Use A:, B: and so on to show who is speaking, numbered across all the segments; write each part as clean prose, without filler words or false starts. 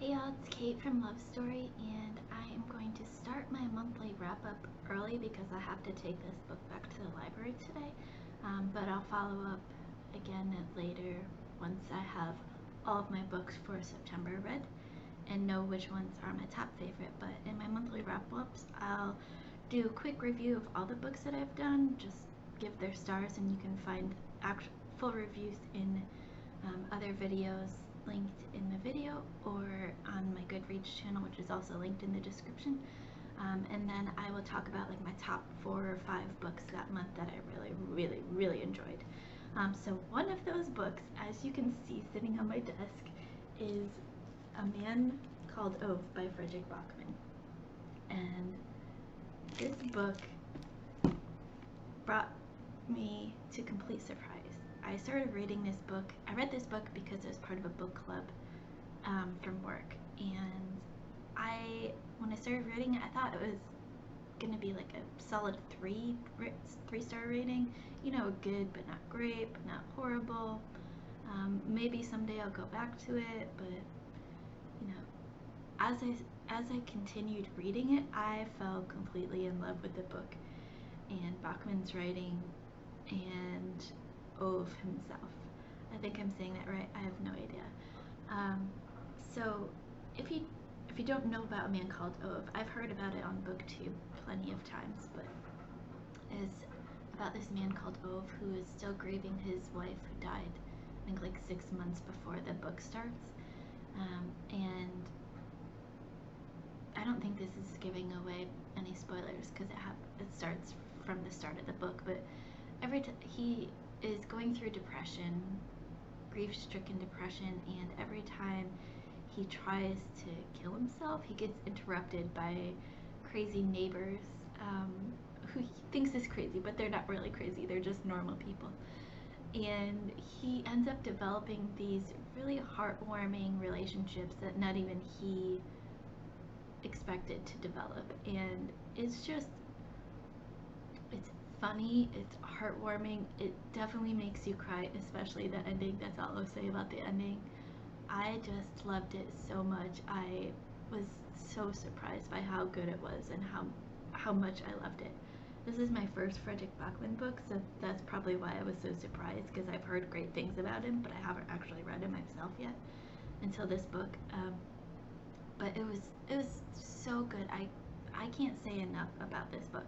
A: Hey y'all, it's Kate from LoveStory, and I am going to start my monthly wrap-up early because I have to take this book back to the library today, but I'll follow up again later once I have all of my books for September read and know which ones are my top favorite. But in my monthly wrap-ups, I'll do a quick review of all the books that I've done, just give their stars, and you can find full reviews in other videos linked in the video or on my Goodreads channel, which is also linked in the description. And then I will talk about like my top 4 or 5 books that month that I really enjoyed. So one of those books, as you can see sitting on my desk, is A Man Called Ove by Fredrik Backman. And this book brought me to complete surprise. I started reading this book. I read this book because it was part of a book club from work, and when I started reading it, I thought it was gonna be like a solid 3-star rating. You know, good but not great, but not horrible. Maybe someday I'll go back to it, but you know, as I continued reading it, I fell completely in love with the book and Bachman's writing and Ove himself. I think I'm saying that right. I have no idea. So if you don't know about A Man Called Ove, I've heard about it on BookTube plenty of times, but it's about this man called Ove who is still grieving his wife who died, I think like 6 months before the book starts. And I don't think this is giving away any spoilers because it starts from the start of the book, but every time he is going through depression, grief-stricken depression, and every time he tries to kill himself, he gets interrupted by crazy neighbors who he thinks is crazy, but they're not really crazy, they're just normal people. And he ends up developing these really heartwarming relationships that not even he expected to develop, and it's funny, it's heartwarming, it definitely makes you cry, especially the ending. That's all I'll say about the ending. I just loved it so much. I was so surprised by how good it was and how much I loved it. This is my first Fredrik Backman book, so that's probably why I was so surprised, because I've heard great things about him, but I haven't actually read him myself yet until this book. But it was so good. I can't say enough about this book.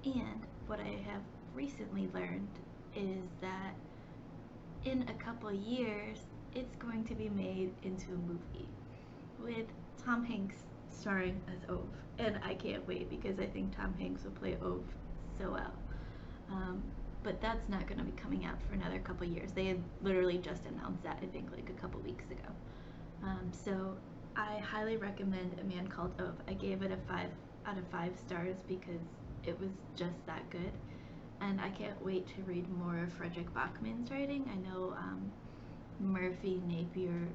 A: And what I have recently learned is that in a couple years, it's going to be made into a movie with Tom Hanks starring as Ove. And I can't wait because I think Tom Hanks will play Ove so well. But that's not going to be coming out for another couple years. They had literally just announced that, I think, like a couple weeks ago. So I highly recommend A Man Called Ove. I gave it a 5 out of 5 stars because it was just that good, and I can't wait to read more of Fredrik Backman's writing. I know Murphy Napier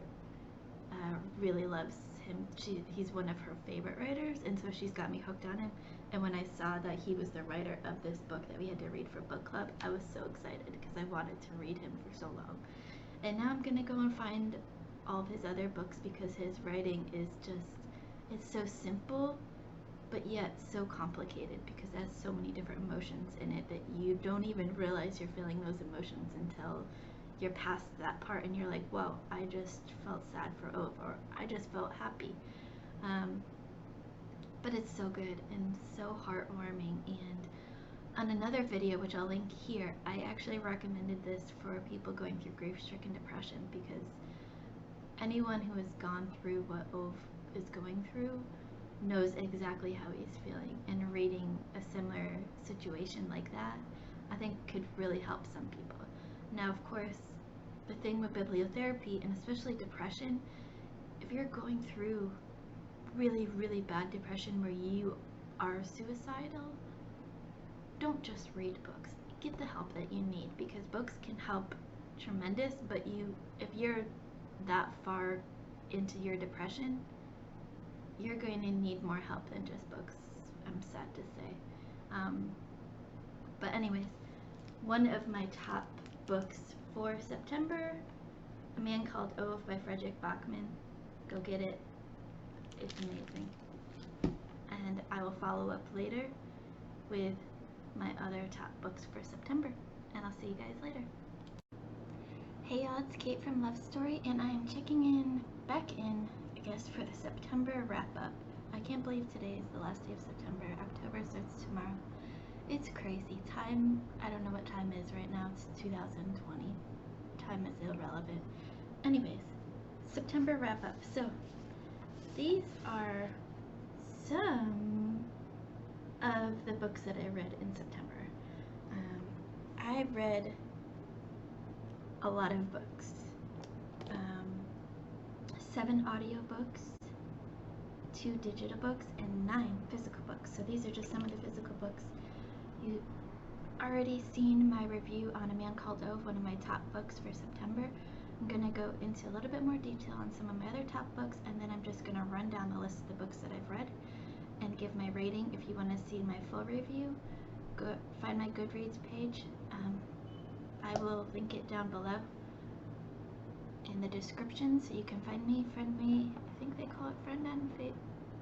A: really loves him. He's one of her favorite writers, and so she's got me hooked on him. And when I saw that he was the writer of this book that we had to read for book club, I was so excited because I wanted to read him for so long. And now I'm gonna go and find all of his other books because his writing is it's so simple but yet so complicated because it has so many different emotions in it that you don't even realize you're feeling those emotions until you're past that part and you're like, whoa, I just felt sad for Ove, or I just felt happy. But it's so good and so heartwarming. And on another video, which I'll link here, I actually recommended this for people going through grief-stricken depression because anyone who has gone through what Ove is going through knows exactly how he's feeling, and reading a similar situation like that I think could really help some people. Now, of course, the thing with bibliotherapy, and especially depression, if you're going through really bad depression where you are suicidal, don't just read books. Get the help that you need, because books can help tremendous, but if you're that far into your depression, you're going to need more help than just books, I'm sad to say. But anyways, one of my top books for September, A Man Called Ove by Fredrik Backman. Go get it. It's amazing. And I will follow up later with my other top books for September. And I'll see you guys later. Hey y'all, it's Kate from LoveStory, and I am checking back in, I guess, for the September wrap-up. I can't believe today is the last day of September. October starts tomorrow. It's crazy. Time, I don't know what time is right now. It's 2020. Time is irrelevant. Anyways, September wrap-up. So, these are some of the books that I read in September. I read a lot of books. 7 audiobooks, 2 digital books, and 9 physical books. So these are just some of the physical books. You've already seen my review on A Man Called Ove, one of my top books for September. I'm going to go into a little bit more detail on some of my other top books, and then I'm just going to run down the list of the books that I've read and give my rating. If you want to see my full review, go find my Goodreads page. I will link it down below in the description, so you can find me, friend me. I think they call it friend on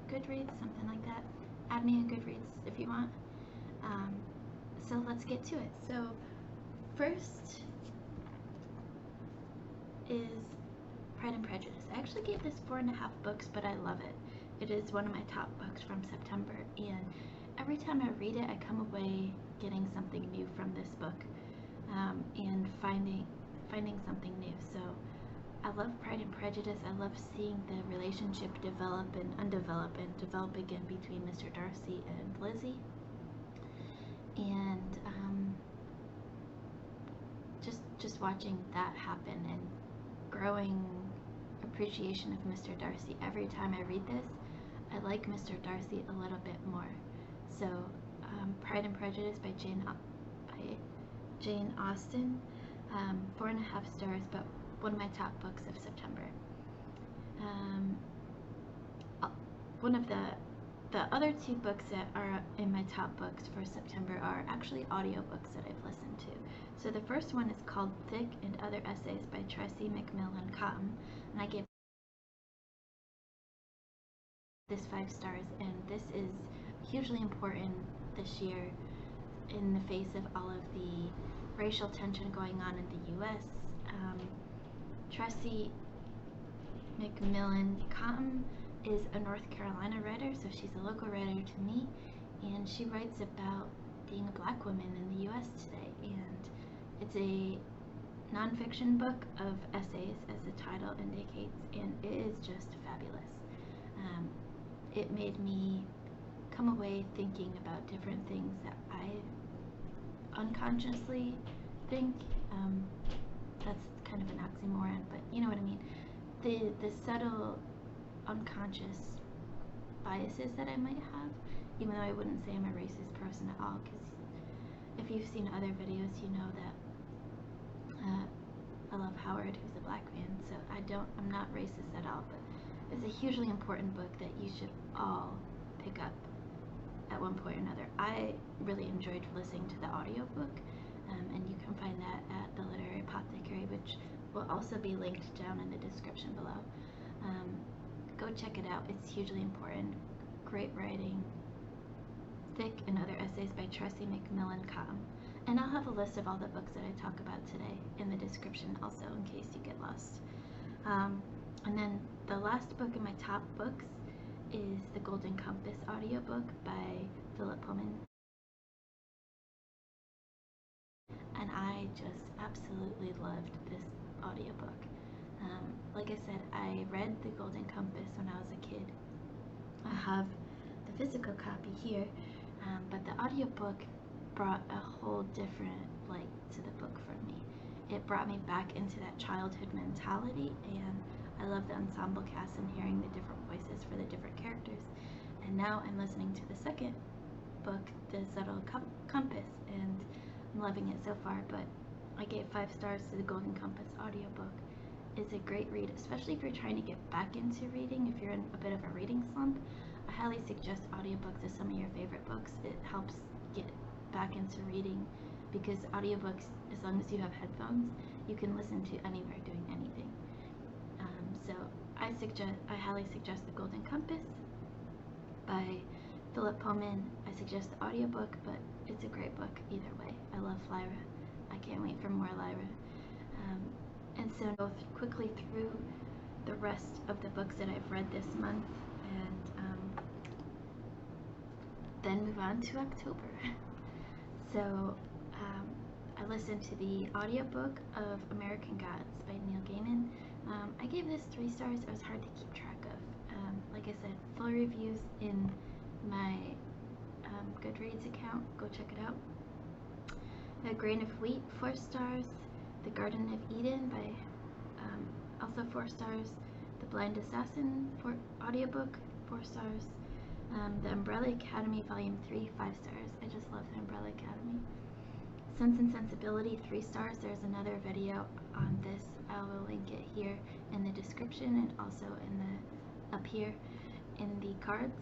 A: Goodreads, something like that. Add me on Goodreads if you want. So let's get to it. So first is Pride and Prejudice. I actually gave this 4.5 books, but I love it. It is one of my top books from September, and every time I read it, I come away getting something new from this book, and finding something new. So I love Pride and Prejudice. I love seeing the relationship develop and undevelop and develop again between Mr. Darcy and Lizzie. And just watching that happen and growing appreciation of Mr. Darcy. Every time I read this, I like Mr. Darcy a little bit more. So Pride and Prejudice by Jane Austen, 4.5 stars, but one of my top books of September. One of the other 2 books that are in my top books for September are actually audiobooks that I've listened to. So the first one is called Thick and Other Essays by Tressie, McMillian, Cottom, and I gave this 5 stars, and this is hugely important this year in the face of all of the racial tension going on in the U.S. Tressie McMillian Cottom is a North Carolina writer, so she's a local writer to me, and she writes about being a black woman in the U.S. today, and it's a nonfiction book of essays, as the title indicates, and it is just fabulous. It made me come away thinking about different things that I unconsciously think. That's kind of an oxymoron, but you know what I mean. The subtle unconscious biases that I might have, even though I wouldn't say I'm a racist person at all, because if you've seen other videos, you know that I love Howard, who's a black man, so I'm not racist at all, but it's a hugely important book that you should all pick up at one point or another. I really enjoyed listening to the audiobook, and you can find that at the Literary Apothecary, which will also be linked down in the description below. Go check it out. It's hugely important. Great writing. Thick and Other Essays by Tressie McMillian Cottom. And I'll have a list of all the books that I talk about today in the description also, in case you get lost. And then the last book in my top books is The Golden Compass audiobook by Pullman. And I just absolutely loved this audiobook. Like I said, I read The Golden Compass when I was a kid. I have the physical copy here, but the audiobook brought a whole different light to the book for me. It brought me back into that childhood mentality, and I love the ensemble cast and hearing the different voices for the different characters. And now I'm listening to the second book, The Subtle Compass, and I'm loving it so far, but I gave 5 stars to The Golden Compass audiobook. It's a great read, especially if you're trying to get back into reading. If you're in a bit of a reading slump, I highly suggest audiobooks as some of your favorite books. It helps get back into reading, because audiobooks, as long as you have headphones, you can listen to anywhere doing anything. So I highly suggest The Golden Compass by Pullman. I suggest the audiobook, but it's a great book either way. I love Lyra. I can't wait for more Lyra. And so go quickly through the rest of the books that I've read this month, and then move on to October. So I listened to the audiobook of American Gods by Neil Gaiman. I gave this 3 stars. It was hard to keep track of. Like I said, full reviews in my Goodreads account. Go check it out. A Grain of Wheat, 4 stars. The Garden of Eden by also 4 stars. The Blind Assassin audiobook, 4 stars. The Umbrella Academy Volume 3, 5 stars. I just love the Umbrella Academy. Sense and Sensibility, 3 stars. There's another video on this. I will link it here in the description and also in the up here in the cards.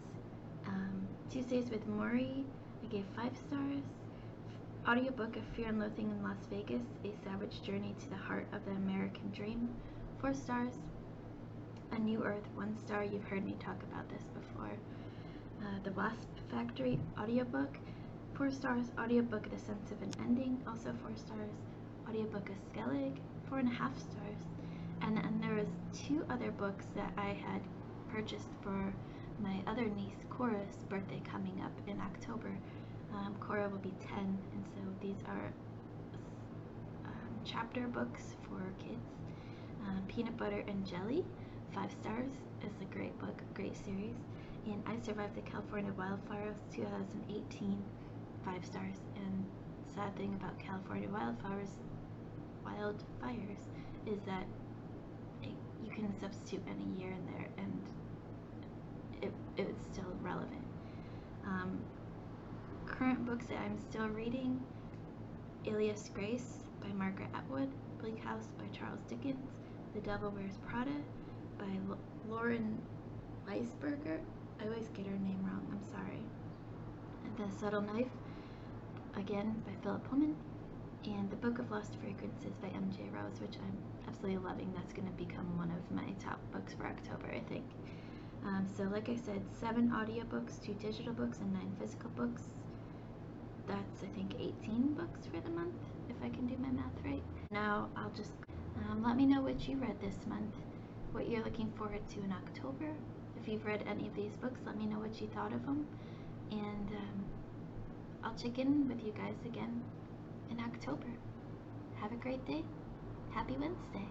A: Tuesdays with Morrie, I gave 5 stars. Audiobook of Fear and Loathing in Las Vegas, A Savage Journey to the Heart of the American Dream, 4 stars. A New Earth, 1 star. You've heard me talk about this before. The Wasp Factory audiobook, 4 stars. Audiobook The Sense of an Ending, also 4 stars. Audiobook of Skellig, 4.5 stars. And then there was 2 other books that I had purchased for my other niece Cora's birthday coming up in October. Cora will be 10, and so these are chapter books for kids. Peanut Butter and Jelly, 5 stars. It's a great book, great series. And I Survived the California Wildfires 2018, 5 stars. And sad thing about California wildfires is that you can substitute any year in there and it's still relevant. Current books that I'm still reading: Alias Grace by Margaret Atwood, Bleak House by Charles Dickens, The Devil Wears Prada by Lauren Weisberger. I always get her name wrong, I'm sorry. And The Subtle Knife, again by Philip Pullman, and The Book of Lost Fragrances by M.J. Rose, which I'm absolutely loving. That's going to become one of my top books for October, I think. So like I said, 7 audiobooks, 2 digital books, and 9 physical books. That's, I think, 18 books for the month, if I can do my math right. Now I'll just let me know what you read this month, what you're looking forward to in October. If you've read any of these books, let me know what you thought of them, and I'll check in with you guys again in October. Have a great day. Happy Wednesday.